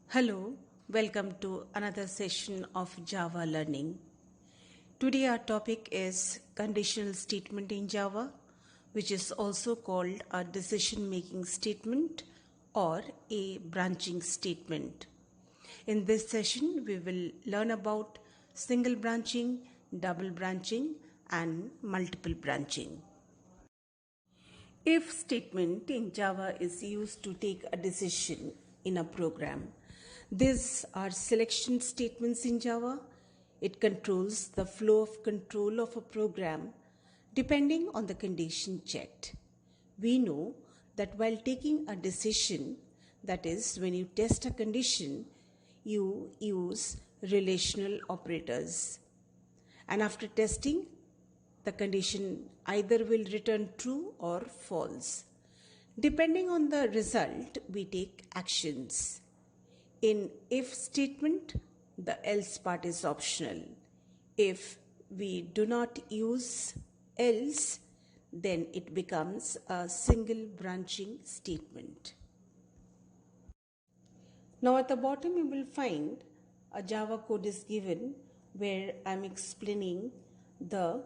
Hello, welcome to another session of Java Learning. Today our topic is conditional statement in Java, which is also called a decision making statement or a branching statement. In this session, we will learn about single branching, double branching, and multiple branching. If statement in Java is used to take a decision in a program. These are selection statements in Java. It controls the flow of control of a program depending on the condition checked. We know that while taking a decision, that is, when you test a condition, you use relational operators. And after testing, the condition either will return true or false. Depending on the result, we take actions. In if statement, the else part is optional. If we do not use else, then it becomes a single branching statement. Now at the bottom you will find a Java code is given where I am explaining the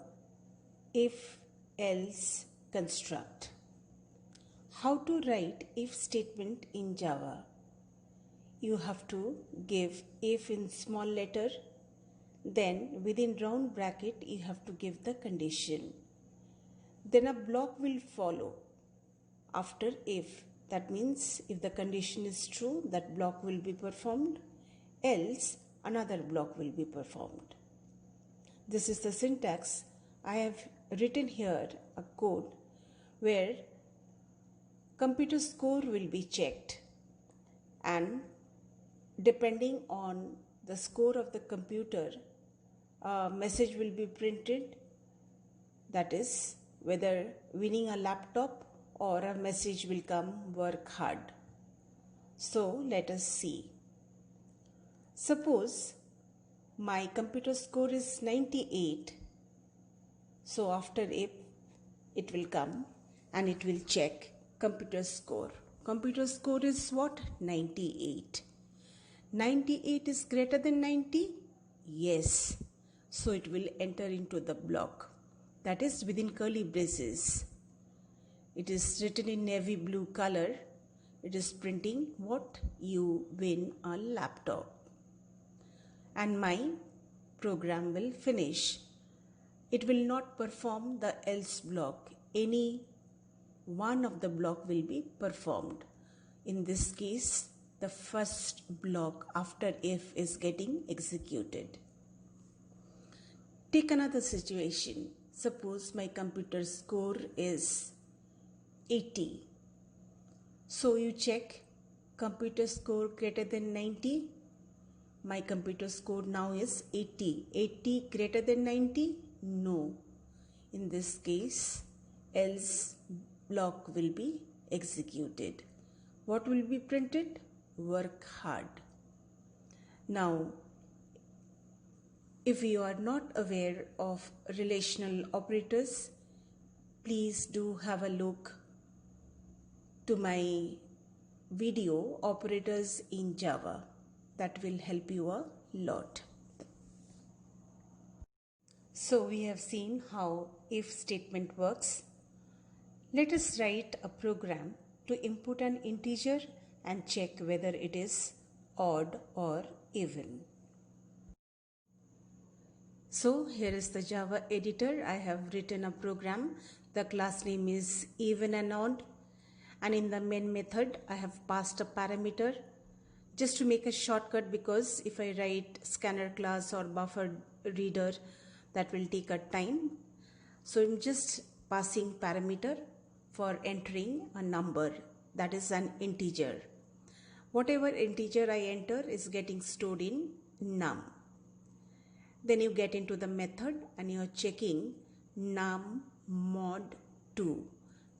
if else construct. How to write if statement in Java? You have to give if in small letter, then within round bracket you have to give the condition. Then a block will follow after if. That means if the condition is true, that block will be performed, else another block will be performed. This is the syntax. I have written here a code where computer score will be checked, and depending on the score of the computer, a message will be printed, that is whether winning a laptop, or a message will come work hard. So let us see. Suppose my computer score is 98. So after if, it will come and it will check computer score. Computer score is what? 98. 98 is greater than 90? Yes. So it will enter into the block. That is within curly braces. It is written in navy blue color. It is printing what? You win a laptop. And my program will finish. It will not perform the else block. Any one of the block will be performed. In this case, the first block after if is getting executed. Take another situation. Suppose my computer score is 80. So you check computer score greater than 90. My computer score now is 80. 80 greater than 90? No. In this case, else block will be executed. What will be printed? Work hard. Now, if you are not aware of relational operators, please do have a look to my video Operators in Java. That will help you a lot. So we have seen how if statement works. Let us write a program to input an integer and check whether it is odd or even. So here is the Java editor. I have written a program. The class name is even and odd, and in the main method I have passed a parameter just to make a shortcut, because if I write scanner class or buffer reader, that will take a time. So I'm just passing parameter for entering a number, that is an integer. Whatever integer I enter is getting stored in num. Then you get into the method and you are checking num mod 2.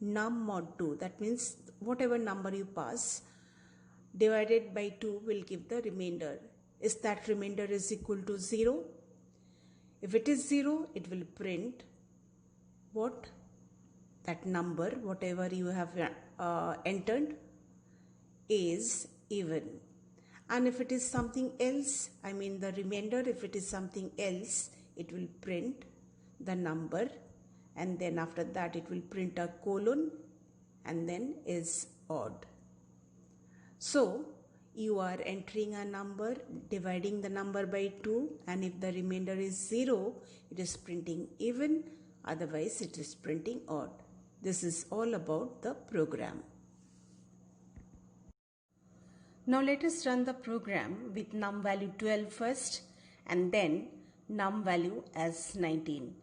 Num mod 2, that means whatever number you pass divided by 2 will give the remainder. Is that remainder is equal to 0? If it is 0, it will print what? That number, whatever you have entered, is even. And if it is something else, I mean the remainder, if it is something else, it will print the number, and then after that it will print a colon and then is odd. So you are entering a number, dividing the number by 2, and if the remainder is 0, it is printing even, otherwise it is printing odd. This is all about the program. Now let us run the program with num value 12 first and then num value as 19.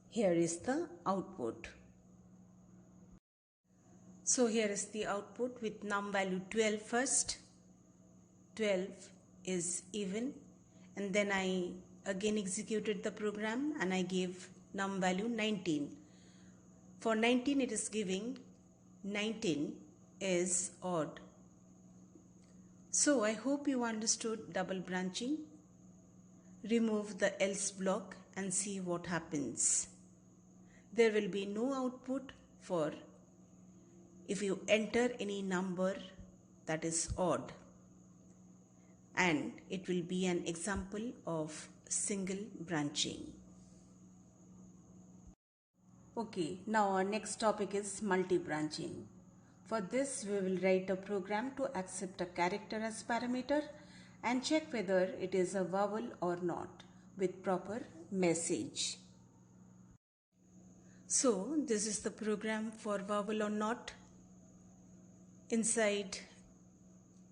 Here is the output. So here is the output with num value 12 first. 12 is even, and then I again executed the program and I gave num value 19. For 19 it is giving 19 is odd. So I hope you understood double branching. Remove the else block and see what happens. There will be no output for if you enter any number that is odd, and it will be an example of single branching. Okay, now our next topic is multi-branching. For this, we will write a program to accept a character as parameter and check whether it is a vowel or not with proper message. So, this is the program for vowel or not. Inside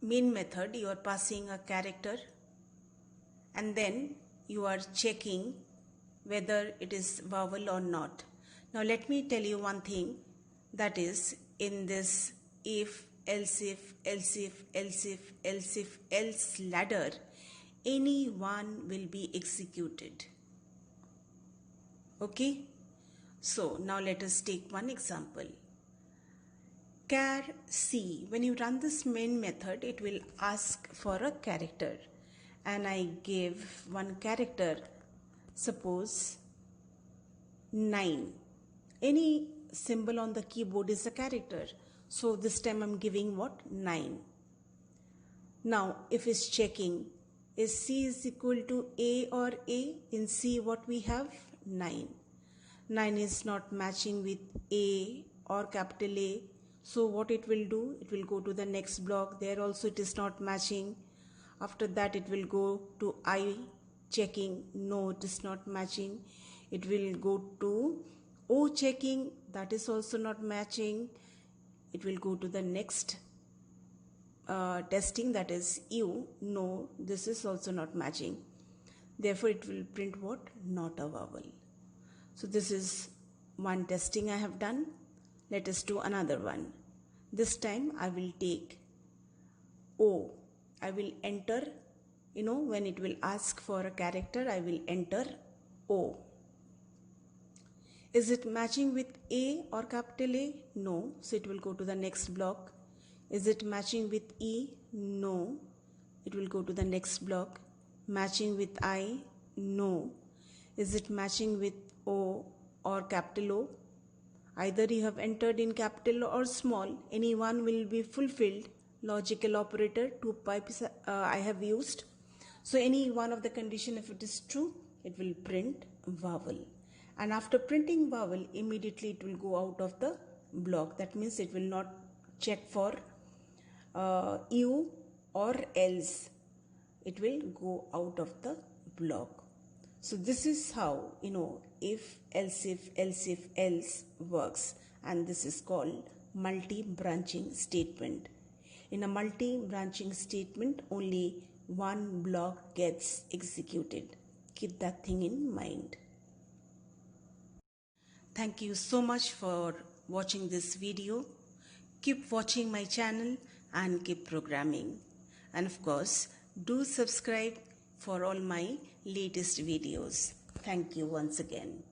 main method, you are passing a character and then you are checking whether it is vowel or not. Now let me tell you one thing, that is, in this if, else if, else if, else if, else if, else ladder, any one will be executed. Okay? So now let us take one example. Char C. When you run this main method, it will ask for a character. And I gave one character, suppose 9. Any symbol on the keyboard is a character. So this time I'm giving what? 9. Now if it's checking, is C is equal to A or A? In C what we have? 9. 9 is not matching with A or capital A. So what it will do? It will go to the next block. There also it is not matching. After that it will go to I, checking. No, it is not matching. It will go to O, checking. That is also not matching. It will go to the next testing, that is U. No, this is also not matching. Therefore it will print what? Not a vowel. So this is one testing I have done. Let us do another one. This time I will take O. I will enter, when it will ask for a character, I will enter O. Is it matching with A or capital A? No. So it will go to the next block. Is it matching with E? No. It will go to the next block. Matching with I? No. Is it matching with O or capital O? Either you have entered in capital or small, any one will be fulfilled. Logical operator, 2 pipes I have used. So any one of the condition, if it is true, it will print vowel. And after printing vowel, immediately it will go out of the block. That means it will not check for U or else. It will go out of the block. So this is how, if, else works, and this is called multi-branching statement. In a multi-branching statement, only one block gets executed. Keep that thing in mind. Thank you so much for watching this video. Keep watching my channel and keep programming. And of course, do subscribe for all my latest videos. Thank you once again.